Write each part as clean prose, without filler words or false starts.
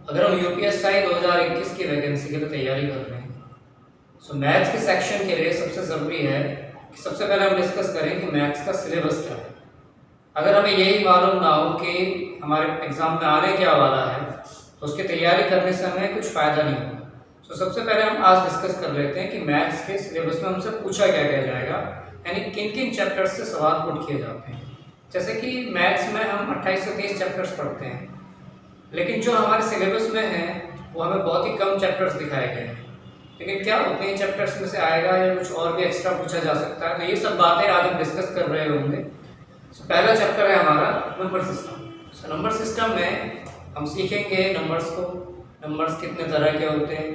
अगर हम यूपीएसआई 2021 की वैकेंसी के लिए तैयारी कर रहे हैं, सो मैथ्स के सेक्शन के लिए सबसे ज़रूरी है कि सबसे पहले हम डिस्कस करें कि मैथ्स का सिलेबस क्या है। अगर हमें यही मालूम ना हो कि हमारे एग्ज़ाम में आने क्या वाला है, तो उसकी तैयारी करने से हमें कुछ फ़ायदा नहीं होगा। तो सबसे पहले हम आज डिस्कस कर लेते हैं कि मैथ्स के सिलेबस में हमसे पूछा क्या क्या जाएगा, यानी किन किन चैप्टर्स से सवाल पुट किए जाते हैं। जैसे कि मैथ्स में हम 28 से 30 चैप्टर्स पढ़ते हैं, लेकिन जो हमारे सिलेबस में है वो हमें बहुत ही कम चैप्टर्स दिखाए गए हैं। लेकिन क्या उतने ही चैप्टर्स में से आएगा या कुछ और भी एक्स्ट्रा पूछा जा सकता है, तो ये सब बातें आज हम डिस्कस कर रहे होंगे। पहला चैप्टर है हमारा नंबर सिस्टम। नंबर सिस्टम में हम सीखेंगे नंबर्स को, नंबर्स कितने तरह के होते हैं,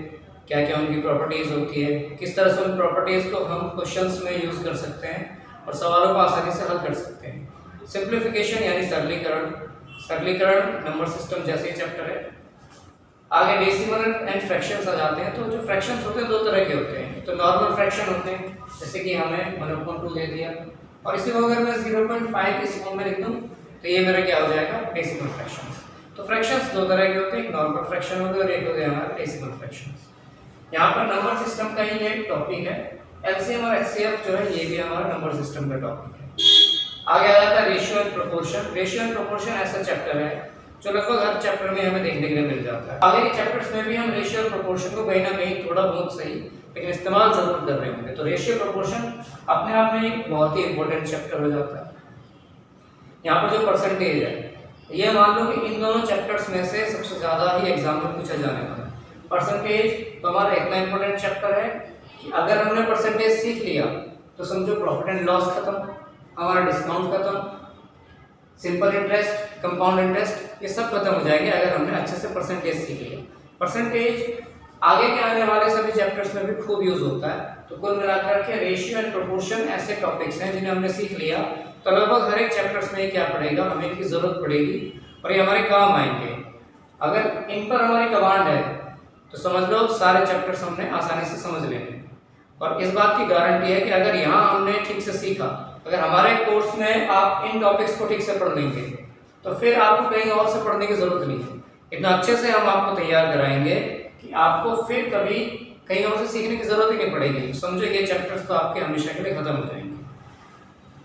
क्या क्या उनकी प्रॉपर्टीज़ होती है, किस तरह से उन प्रॉपर्टीज़ को हम क्वेश्चंस में यूज़ कर सकते हैं और सवालों को आसानी से हल कर सकते हैं। सिंप्लीफिकेशन यानी सरलीकरण, सरलीकरण नंबर सिस्टम जैसे ही चैप्टर है। आगे डेसिमल एंड फ्रैक्शंस आ जाते हैं। तो जो फ्रैक्शंस होते हैं दो तरह के होते हैं, तो नॉर्मल फ्रैक्शन होते हैं, जैसे कि हमें 1/2 दे दिया और इसी को अगर मैं 0.5 इस फॉर्म में लिख दूँ तो ये मेरा क्या हो जाएगा, डेसिमल फ्रैक्शंस। तो फ्रैक्शंस दो तरह के होते हैं, एक नॉर्मल फ्रैक्शन होते हैं और एक होते हैं हमारे डेसिमल फ्रैक्शंस। यहाँ पर नंबर सिस्टम का ही एक टॉपिक है। एलसीएम और एचसीएफ जो है ये भी हमारा नंबर सिस्टम का टॉपिक है। आगे आ जाता है ratio and proportion. Ratio and proportion ऐसा चैप्टर है जो लगभग हर चैप्टर में हमें देखने के लिए मिल जाता है। आगे के चैप्टर्स में भी हम रेशियो और प्रोपोर्शन को कहीं ना कहीं थोड़ा बहुत सही लेकिन इस्तेमाल जरूर कर रहे होंगे। तो रेशियो प्रोपोर्शन अपने आप में एक बहुत ही इंपॉर्टेंट चैप्टर हो जाता है। यहाँ पर जो परसेंटेज है, ये मान लो कि इन दोनों चैप्टर्स में से सबसे ज़्यादा ही एग्जाम में पूछा जाने वाला है। परसेंटेज तो हमारा इतना इंपॉर्टेंट चैप्टर है कि अगर हमने परसेंटेज सीख लिया तो समझो प्रॉफिट एंड लॉस खत्म, हमारा डिस्काउंट खत्म, सिंपल इंटरेस्ट, कंपाउंड इंटरेस्ट, ये सब खत्म हो जाएंगे अगर हमने अच्छे से परसेंटेज सीख लिया। परसेंटेज आगे के आने वाले सभी चैप्टर्स में भी खूब यूज होता है। तो कुल मिलाकर के रेशियो एंड प्रोपोर्शन ऐसे टॉपिक्स हैं जिन्हें हमने सीख लिया तो लगभग हर एक चैप्टर्स में क्या पड़ेगा, हमें इनकी जरूरत पड़ेगी और ये हमारे काम आएंगे। अगर इन पर हमारी कमांड है तो समझ लो सारे चैप्टर्स हमने आसानी से समझ लेंगे। और इस बात की गारंटी है कि अगर यहाँ हमने ठीक से सीखा, अगर हमारे कोर्स में आप इन टॉपिक्स को ठीक से पढ़ लेंगे तो फिर आपको कहीं और से पढ़ने की जरूरत नहीं है। इतना अच्छे से हम आपको तैयार कराएंगे कि आपको फिर कभी कहीं और से सीखने की जरूरत ही नहीं पड़ेगी। समझो ये चैप्टर्स तो आपके हमेशा के लिए खत्म हो जाएंगे।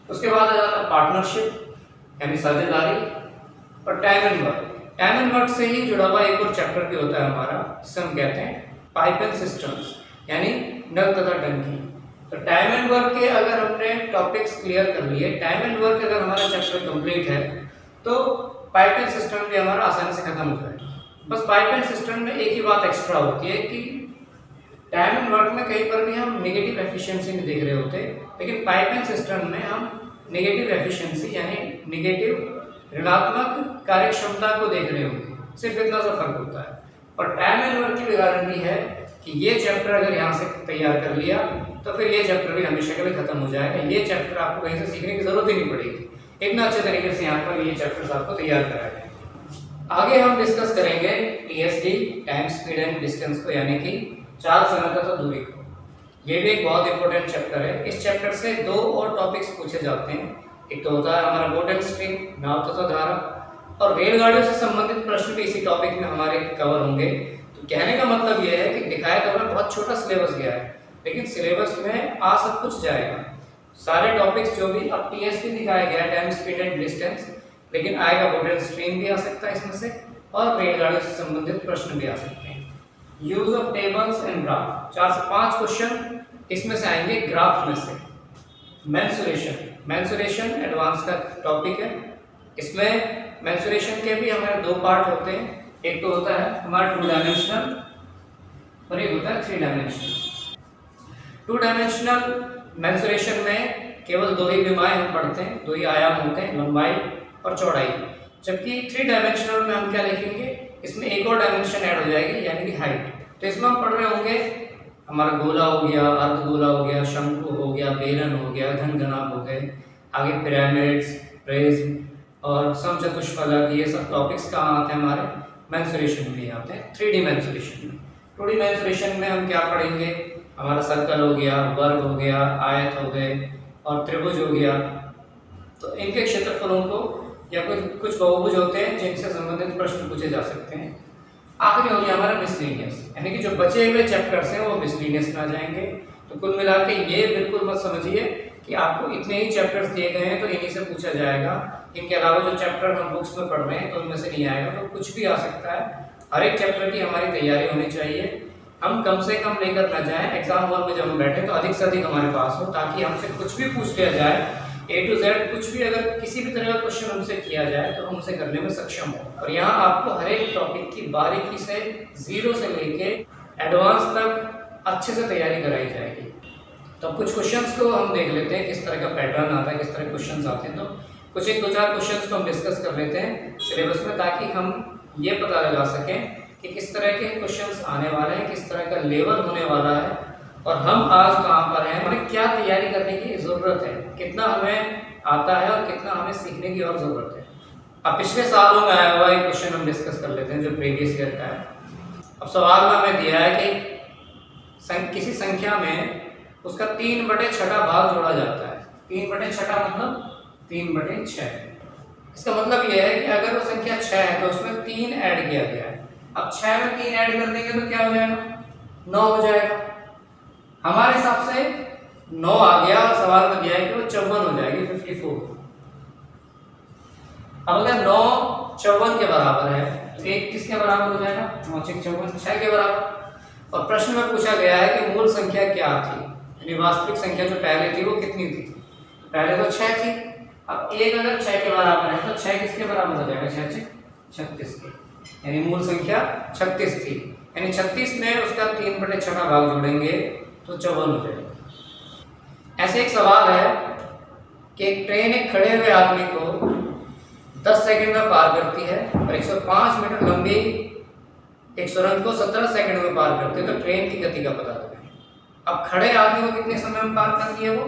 उसके बाद आ जाता है पार्टनरशिप यानी साझेदारी और time and work. Time and work से ही जुड़ा हुआ एक और चैप्टर भी होता है हमारा, जिसे हम कहते हैं पाइप एंड सिस्टम्स यानी नल तथा टंकी। तो टाइम एंड वर्क के अगर हमने टॉपिक्स क्लियर कर लिए, टाइम एंड वर्क अगर हमारा चैप्टर कंप्लीट है तो पाइप एंड सिस्टम भी हमारा आसानी से खत्म हो जाएगा। बस पाइप एंड सिस्टम में एक ही बात एक्स्ट्रा होती है कि टाइम एंड वर्क में कहीं पर भी हम नेगेटिव एफिशिएंसी नहीं देख रहे होते, लेकिन पाइप एंड सिस्टम में हम नेगेटिव एफिशिएंसी यानी नेगेटिव ऋणात्मक कार्यक्षमता को देख रहे होंगे। सिर्फ इतना सा फर्क होता है। और टाइम एंड वर्क की भी गारंटी है कि ये चैप्टर अगर यहाँ से तैयार कर लिया तो फिर ये चैप्टर भी हमेशा के लिए खत्म हो जाएगा। ये चैप्टर आपको कहीं से सीखने की जरूरत ही नहीं पड़ेगी। इतना अच्छे तरीके से यहाँ पर ये चैप्टर्स आपको तैयार कराए गए। आगे हम डिस्कस करेंगे TSD, time speed and distance को, यानी कि चाल समय तथा दूरी को। ये भी एक बहुत इंपॉर्टेंट चैप्टर है। इस चैप्टर से दो और टॉपिक्स पूछे जाते हैं। एक तो होता है हमारा बोट एंड स्ट्रीम, नाव तथा धारा, और रेलगाड़ियों से संबंधित प्रश्न भी इसी टॉपिक में हमारे कवर होंगे। तो कहने का मतलब यह है कि दिखाया तो हमें बहुत छोटा सिलेबस गया है, लेकिन सिलेबस में आ सब कुछ जाएगा। सारे टॉपिक्स जो भी अब टीएसडी दिखाया गया है, टाइम स्पीड एंड डिस्टेंस, लेकिन आएगा बोट एंड स्ट्रीम भी आ सकता है इसमें से, और रेलगाड़ियों से संबंधित प्रश्न भी आ सकते हैं। Use of tables and graph, 4 से 5 क्वेश्चन इसमें से आएंगे ग्राफ में से। मेंसुरेशन, मेंसुरेशन एडवांस का टॉपिक है। इसमें मेंसुरेशन के भी हमारे 2 पार्ट होते हैं। एक तो होता है हमारा 2 डायमेंशनल और एक होता है 3 डायमेंशनल। 2 डायमेंशनल मेंसुरेशन में केवल 2 ही विमाएं हम पढ़ते हैं, 2 ही आयाम होते हैं, लंबाई और चौड़ाई। जबकि 3 डायमेंशनल में हम क्या लिखेंगे, इसमें एक और डायमेंशन ऐड हो जाएगी यानी कि हाइट। तो इसमें हम पढ़ रहे होंगे हमारा गोला हो गया, अर्धगोला हो गया, शंकु हो गया, बेलन हो गया, घनघनाभ हो गए, आगे पिरामिड्स, प्रिज्म और समचतुष्फलक, ये सब टॉपिक्स कहाँ आते हैं, हमारे मेंसुरेशन में आते हैं। 3D मेंसुरेशन में, 2D मेंसुरेशन में हम क्या पढ़ेंगे, हमारा सर्कल हो गया, वर्ग हो गया, आयत हो गए और त्रिभुज हो गया। तो इनके क्षेत्रफलों को या कुछ बहुभुज होते हैं जिनसे संबंधित प्रश्न पूछे जा सकते हैं। आखिरी हो गया हमारा मिसलिनियस, यानी कि जो बचे हुए चैप्टर्स हैं वो मिसलिनियस में आ जाएंगे। तो कुल मिला के ये बिल्कुल मत समझिए कि आपको इतने ही चैप्टर्स दिए गए हैं तो इन्हीं से पूछा जाएगा, इनके अलावा जो चैप्टर हम बुक्स में पढ़ रहे हैं तो उनमें से नहीं आएगा। तो कुछ भी आ सकता है, हर एक चैप्टर की हमारी तैयारी होनी चाहिए। हम कम से कम लेकर ना जाएं, एग्जाम हॉल में जब हम बैठे तो अधिक से अधिक हमारे पास हो, ताकि हमसे कुछ भी पूछ लिया जाए A to Z, कुछ भी अगर किसी भी तरह का क्वेश्चन हमसे किया जाए तो हम उसे करने में सक्षम हो। और यहाँ आपको हर एक टॉपिक की बारीकी से जीरो से लेके एडवांस तक अच्छे से तैयारी कराई जाएगी। तो कुछ क्वेश्चंस को हम देख लेते हैं, किस तरह का पैटर्न आता है, किस तरह क्वेश्चंस आते हैं। तो कुछ एक दो चार क्वेश्चंस को हम डिस्कस कर लेते हैं सिलेबस में, ताकि हम ये पता लगा सकें कि किस तरह के क्वेश्चंस आने वाले हैं, किस तरह का लेवल होने वाला है और हम आज कहाँ पर हैं, हमें क्या तैयारी करने की ज़रूरत है, कितना हमें आता है और कितना हमें सीखने की और ज़रूरत है। अब पिछले सालों में आया हुआ एक क्वेश्चन हम डिस्कस कर लेते हैं जो प्रीवियस ईयर का है। अब सवाल में हमें दिया है कि किसी संख्या में उसका 3/6 भाग जोड़ा जाता है। 3/6 मतलब 3/6। इसका मतलब यह है कि अगर वो संख्या 6 है तो उसमें 3 ऐड किया गया है। अब 6 में 3 ऐड कर देंगे तो क्या हो जाएगा, 9 हो जाएगा। हमारे हिसाब से 9 आ गया और सवाल में दिया है कि वो 54 हो जाएगी, 54। अब अगर 9 54 के बराबर है तो 1 किसके बराबर हो जाएगा, 9 × 54 6 के बराबर। और प्रश्न में पूछा गया है कि मूल संख्या क्या थी, यानी वास्तविक संख्या जो पहले थी वो कितनी थी। पहले तो 6 थी, अब 1 अगर 6 के बराबर है तो 6 किसके बराबर हो जाएगा, 6 × 36 के, यानी मूल संख्या 36 थी। यानी 36 में उसका 3/6 भाग जोड़ेंगे तो 54 हो जाएगा। ऐसे एक सवाल है कि एक ट्रेन एक खड़े हुए आदमी को 10 सेकंड में पार करती है और 105 मीटर लंबी एक सुरंग को 17 सेकंड में पार करती है, तो ट्रेन की गति का पता लगाएं। अब खड़े आदमी को कितने समय में पार करती है, वो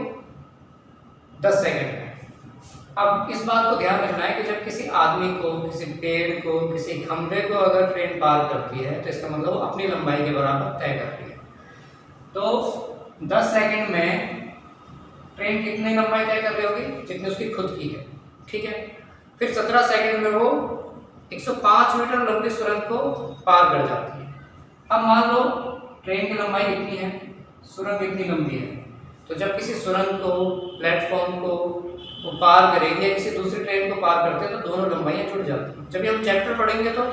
10 सेकंड में। अब इस बात को ध्यान रखना है कि जब किसी आदमी को, किसी पेड़ को, किसी खंभे को अगर ट्रेन पार करती है तो इसका मतलब वो अपनी लंबाई के बराबर तय कर रही है। तो 10 सेकंड में ट्रेन कितनी लंबाई तय कर रही होगी, जितनी उसकी खुद की है, ठीक है। फिर 17 सेकंड में वो 105 मीटर लंबी सुरंग को पार कर जाती है। अब मान लो ट्रेन की लंबाई कितनी है, सुरंग इतनी लंबी है, तो जब किसी सुरंग को, प्लेटफॉर्म को वो पार करेंगे, किसी दूसरी ट्रेन को पार करते हैं तो दोनों लंबाइयाँ जुड़ जाती हैं। जब हम चैप्टर पढ़ेंगे तो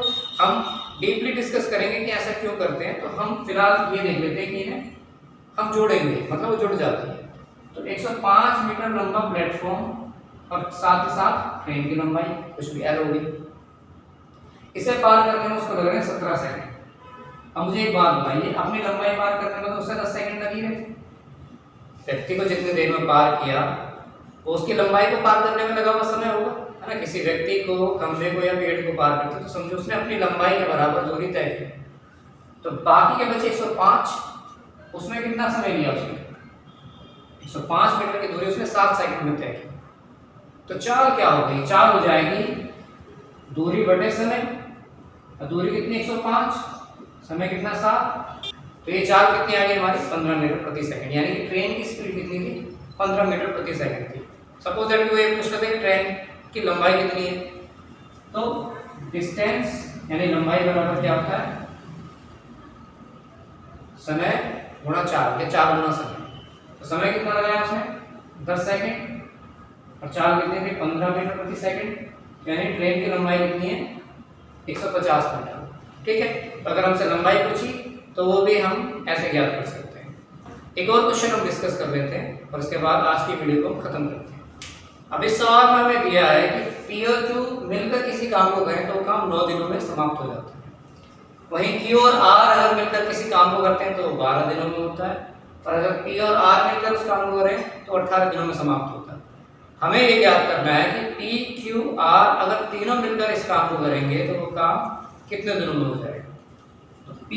हम डीपली डिस्कस करेंगे कि ऐसा क्यों करते हैं। तो हम फिलहाल ये देख लेते हैं कि इन्हें हम जोड़ेंगे, मतलब वो जुड़ जाती है। तो 105 मीटर लंबा प्लेटफॉर्म और साथ ही साथ ट्रेन की लंबाई कुछ भी एल होगी, इसे पार करने में उसको लगेंगे 17 सेकंड। अब मुझे एक बात बताइए, अपनी लंबाई पार करने में तो उससे 10 सेकंड लगी रहे। व्यक्ति को जितनी देर में पार किया वो उसकी लंबाई को पार करने में लगा हुआ समय होगा, है ना। किसी व्यक्ति को, खंभे को या पेड़ को पार करते तो समझो उसने अपनी लंबाई के बराबर दूरी तय की। तो बाकी के बचे 105, उसमें कितना समय लिया उसने, 105 मीटर की दूरी उसने 7 सेकंड में तय की। तो चाल क्या हो गई, चाल हो जाएगी दूरी बटे समय। दूरी कितनी, 105, समय कितना 7, तो ये चाल कितनी आ गई हमारी, 15 मीटर प्रति सेकंड। यानी कि ट्रेन की स्पीड कितनी थी, 15 मीटर प्रति सेकंड थी। सपोज दैट वो ये पूछ रहे थे ट्रेन की लंबाई कितनी है, तो डिस्टेंस यानी लंबाई बराबर क्या होता है, समय गुणा 4, या 4 गुना समय। तो समय कितना लगाया उसने, 10 सेकंड, और चाल कितनी थी, 15 मीटर प्रति सेकंड। यानी ट्रेन की लंबाई कितनी है, 150 मीटर, ठीक है। तो अगर हमसे लंबाई पूछी तो वो भी हम ऐसे ज्ञात कर सकते हैं। एक और क्वेश्चन हम डिस्कस कर लेते हैं और उसके बाद आज की वीडियो को हम खत्म करते हैं। अब इस सवाल में हमें दिया है कि P और Q मिलकर किसी काम को करें तो काम 9 दिनों में समाप्त हो जाता है। वहीं Q और R अगर मिलकर किसी काम को करते हैं तो 12 दिनों में होता है, और अगर P और R मिलकर उस काम को करें तो 18 दिनों में समाप्त होता है। हमें ये याद करना है कि P, Q, R अगर तीनों मिलकर इस काम को करेंगे तो वो काम कितने दिनों में हो जाएगा। तो P,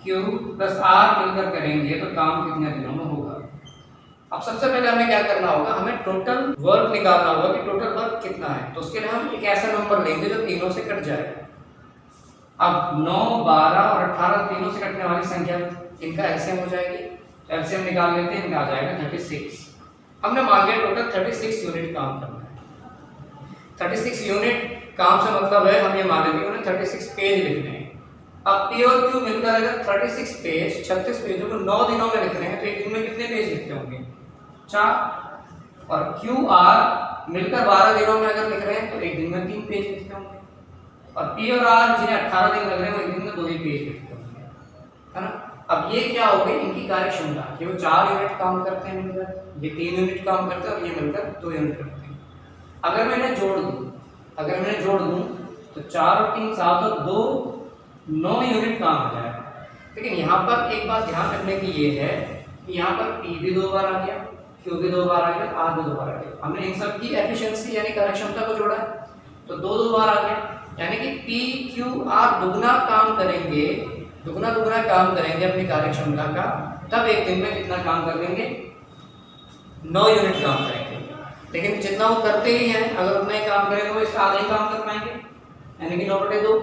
Q प्लस R मिलकर करेंगे तो काम कितने दिनों में होगा। अब सबसे पहले हमें क्या करना होगा, हमें टोटल वर्क निकालना होगा कि टोटल वर्क कितना है। तो उसके लिए हम एक ऐसा नंबर लेंगे जो तीनों से कट जाएगा। अब 9, 12 और 18 तीनों से कटने वाली संख्या इनका एलसीएम हो जाएगी। एलसीएम निकाल लेते हैं, इनका आ जाएगा 36। हमने मान लिया टोटल 36 यूनिट काम करना है। 36 यूनिट काम से मतलब है हम ये मान लेते हैं 36 पेज लिखने हैं। अब P और Q मिलकर अगर 36 पेज 36 पेजों को 9 दिनों में लिख रहे हैं तो एक दिन में कितने पेज लिखते होंगे? 4। और Q R मिलकर 12 दिनों में अगर लिख रहे हैं तो एक दिन में 3 पेज लिखते होंगे। और P और R जिन्हें 18 दिन लग रहे हैं वो एक दिन में 2 ही पेज लिखते होंगे, है ना। अब ये क्या हो गई इनकी कार्यक्षमता कि वो 4 यूनिट काम करते हैं मिलकर, ये 3 यूनिट काम करते हैं और ये मिलकर 2 यूनिट करते हैं। अगर मैं इन्हें जोड़ दूं तो 4 और 3 7 और 2 9 यूनिट काम हो जाएगा। लेकिन यहाँ पर एक बात ध्यान रखने की ये है कि यहाँ पर P भी 2 बार आ गया, Q भी 2 बार आ गया, R भी 2 बार आ गया। हमने इन सब की एफिशिएंसी यानी कार्यक्षमता को जोड़ा है तो 2 बार आ गया, यानी कि P Q R दुगना काम करेंगे अपनी कार्यक्षमता का, तब एक दिन में कितना काम कर लेंगे? 9 यूनिट काम करेंगे। लेकिन जितना वो करते ही हैं अगर उतना ही काम करेंगे वो इससे आधा ही काम कर पाएंगे, यानी कि 9/2।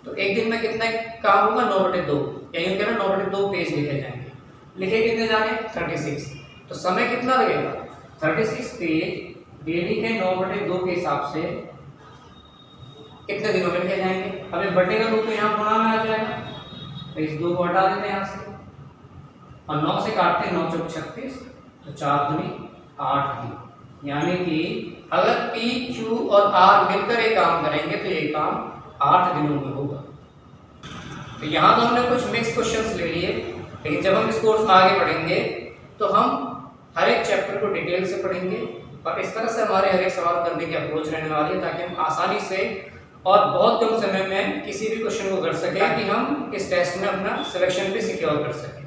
तो एक दिन में कितना काम होगा? 9/2, या यूं कहना 9/2 पेज लिखे जाएंगे। लिखे कितने जाने? 36। तो समय कितना लगेगा? 36 पेज डेली के 9/2 के हिसाब से कितने दिनों में लिखे जाएंगे? हमें बटेगा 2 तो यहाँ गुणा में आ जाएगा, तो इस 2 को हटा देते हैं यहाँ से और 9 से काटते हैं, 9 चौक 36, तो 4 दूनी 8 दिन। यानी कि अगर P Q और R मिलकर ये काम करेंगे तो ये काम 8 दिनों में होगा। तो यहाँ तो हमने कुछ मिक्स क्वेश्चंस ले लिए, लेकिन जब हम इस कोर्स में आगे पढ़ेंगे तो हम हर एक चैप्टर को डिटेल से पढ़ेंगे और इस तरह से हमारे हर एक सवाल करने की अप्रोच रहने वाली है ताकि हम आसानी से और बहुत कम समय में किसी भी क्वेश्चन को कर सकें, ताकि हम इस टेस्ट में अपना सिलेक्शन भी सिक्योर कर सकें।